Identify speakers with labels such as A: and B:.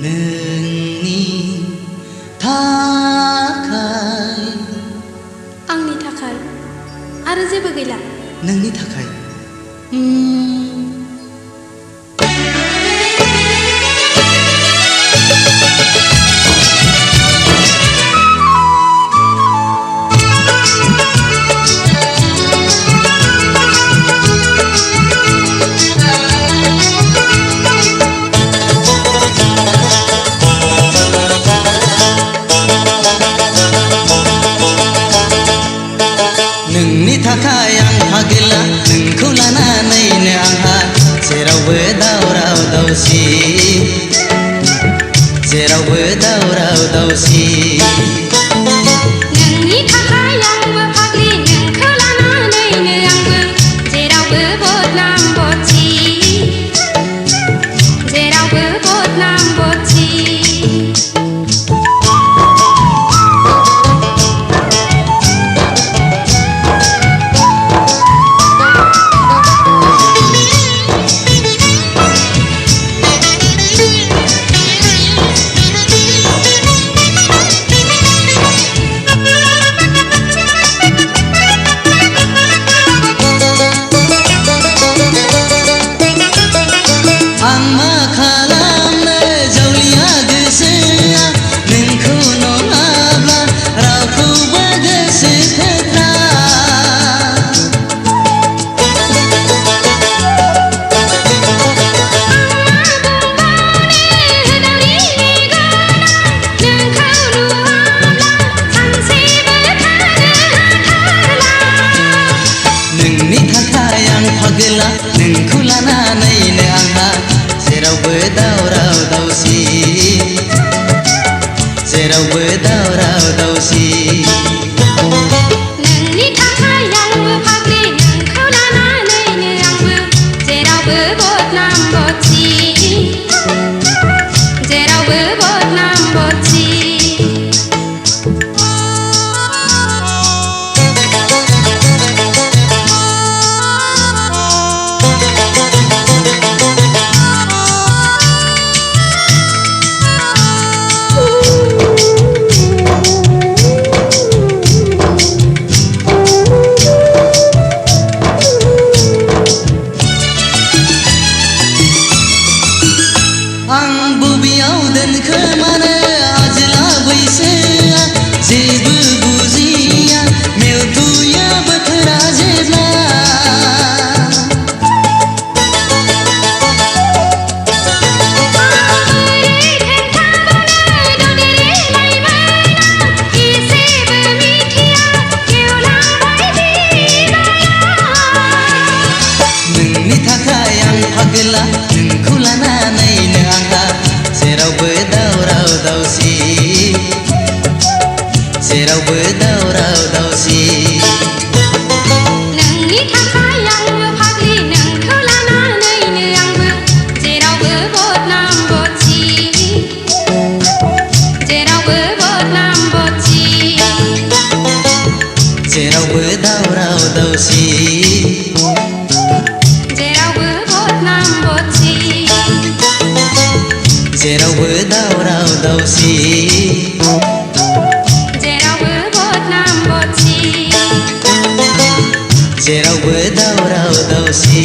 A: नोंनि थाखाय
B: आंनि थाखाय आरो जेबो गैला
A: नोंनि थाखाय नोंनि थाखाय आंहा गैला नोंखौ लानानैनो आंहा जेरावबो दावराव दावसि जेरावबो दावराव दावसि
B: नोंनि थाखाय आंबो फाग्लि नोंखौ लानानैनो आंबो जेरावबो बदनाम बदसि जेरावबो बदनाम बदसि
A: नोंखौ लानानैनो आंहा जेरावबो दावराव दावसि जेरावबो दावराव दावसि
B: नोंनि थाखाय आंबो फाग्लि नोंखौ लानानैनो आंबो जेरावबो बदनाम बदसि जेरावबो बदनाम बदसि
A: आं बबेयाव दोनखोमानो आजोला बैसोआ जेबो बुजिया मेवथुयो बोथोरा जेब्ला नोंनि थाखाय आं फागला नोंखौ लानानैनो आंहा जेरावबो दावराव दावसि जेरावबो दावराव दावसि
B: नोंनि थाखाय आंबो फाग्लि नोंखौ लानानैनो आंबो जेरावबो बदनाम बदसि जेरावबो बदनाम बदसि
A: जेरावबो दावराव दावसि
B: जेरावबो बदनाम बदसि
A: जेरावबो दावराव दावसि
B: जेरावबो बदनाम बदसि
A: जेरावबो दावराव दावसि